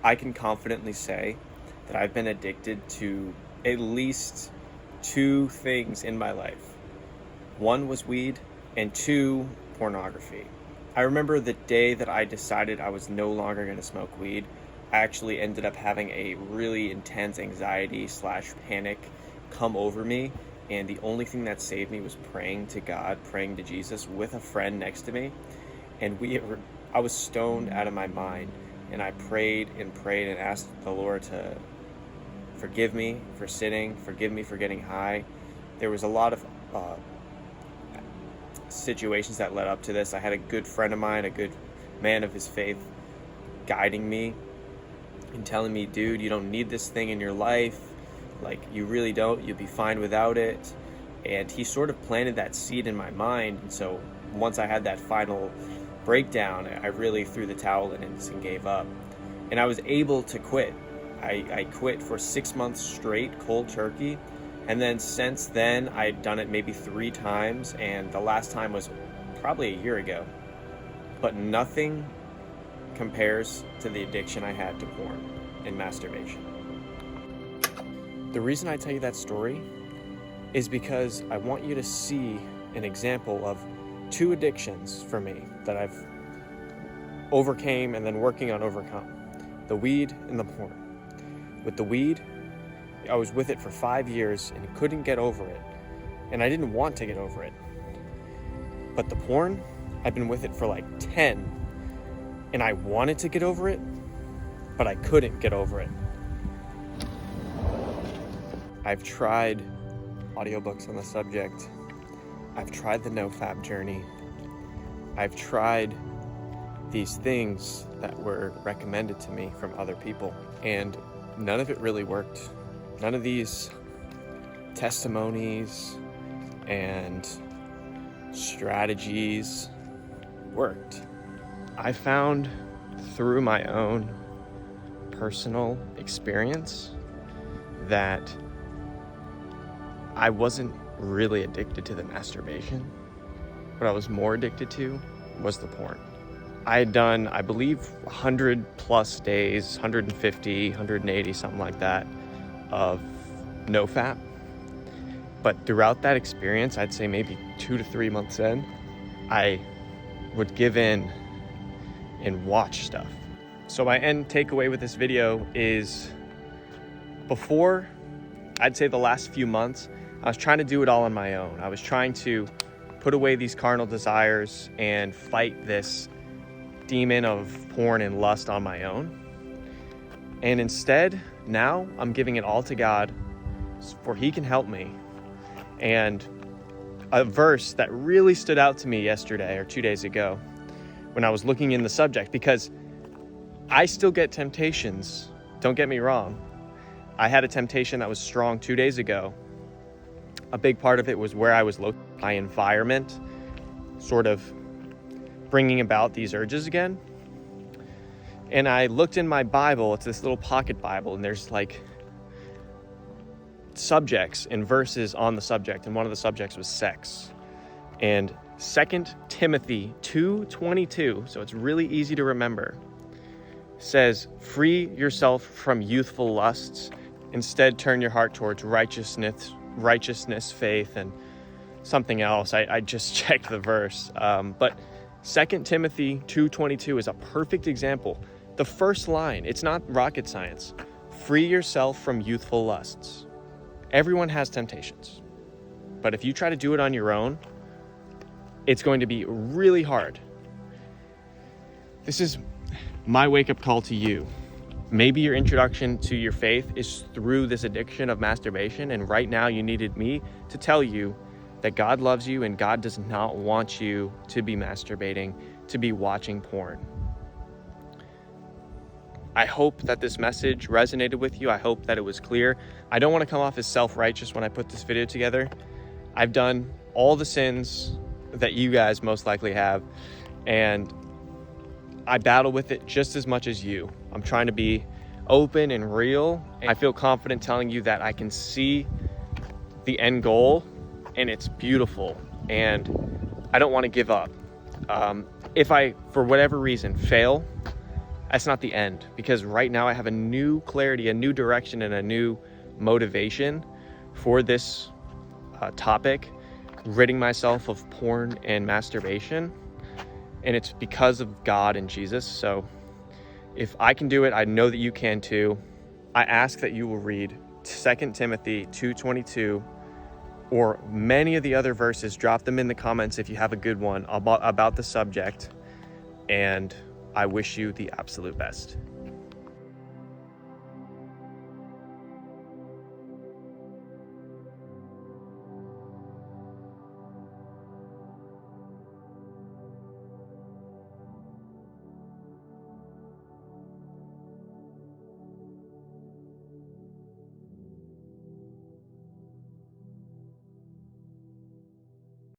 I can confidently say that I've been addicted to at least 2 things in my life. 1 was weed, and 2, pornography. I remember the day that I decided I was no longer going to smoke weed. I actually ended up having a really intense anxiety/panic come over me, and the only thing that saved me was praying to God, praying to Jesus with a friend next to me. And I was stoned out of my mind, and I prayed and asked the Lord to forgive me for sinning, forgive me for getting high. There was a lot of situations that led up to this. I had a good friend of mine, a good man of his faith, guiding me and telling me, dude, you don't need this thing in your life. Like, you really don't. You'll be fine without it. And he sort of planted that seed in my mind. And so once I had that final breakdown, I really threw the towel in and gave up. And I was able to quit. I quit for 6 months straight, cold turkey. And then since then, I'd done it maybe 3 times. And the last time was probably a year ago. But nothing compares to the addiction I had to porn and masturbation. The reason I tell you that story is because I want you to see an example of 2 addictions for me that I've overcame and then working on overcome. The weed and the porn. With the weed, I was with it for 5 years and couldn't get over it. And I didn't want to get over it. But the porn, I've been with it for like 10. And I wanted to get over it, but I couldn't get over it. I've tried audiobooks on the subject. I've tried the NoFap journey. I've tried these things that were recommended to me from other people, and none of it really worked. None of these testimonies and strategies worked. I found through my own personal experience that I wasn't really addicted to the masturbation. What I was more addicted to was the porn. I had done, I believe, 100 plus days, 150, 180, something like that, of NoFap. But throughout that experience, I'd say maybe 2 to 3 months in, I would give in and watch stuff. So my end takeaway with this video is, before, I'd say the last few months, I was trying to do it all on my own. I was trying to put away these carnal desires and fight this demon of porn and lust on my own. And instead, now I'm giving it all to God, for He can help me. And a verse that really stood out to me yesterday or 2 days ago when I was looking in the subject, because I still get temptations, don't get me wrong. I had a temptation that was strong 2 days ago. A big part of it was where I was located, my environment, sort of bringing about these urges again. And I looked in my Bible, it's this little pocket Bible, and there's like subjects and verses on the subject, and one of the subjects was sex. And 2 Timothy 2:22, so it's really easy to remember, says, "Free yourself from youthful lusts. Instead, turn your heart towards righteousness, faith," and something else. I just checked the verse. But 2 Timothy 2:22 is a perfect example. The first line, it's not rocket science. Free yourself from youthful lusts. Everyone has temptations. But if you try to do it on your own, it's going to be really hard. This is my wake-up call to you. Maybe your introduction to your faith is through this addiction of masturbation, and right now you needed me to tell you that God loves you and God does not want you to be masturbating, to be watching porn. I hope that this message resonated with you. I hope that it was clear. I don't want to come off as self-righteous when I put this video together. I've done all the sins that you guys most likely have, and I battle with it just as much as you. I'm trying to be open and real. I feel confident telling you that I can see the end goal, and it's beautiful, and I don't want to give up. If I, for whatever reason, fail that's not the end, because right now I have a new clarity, a new direction, and a new motivation for this topic, ridding myself of porn and masturbation. And it's because of God and Jesus. So if I can do it, I know that you can too. I ask that you will read 2 Timothy 2:22 or many of the other verses. Drop them in the comments if you have a good one about the subject. And I wish you the absolute best.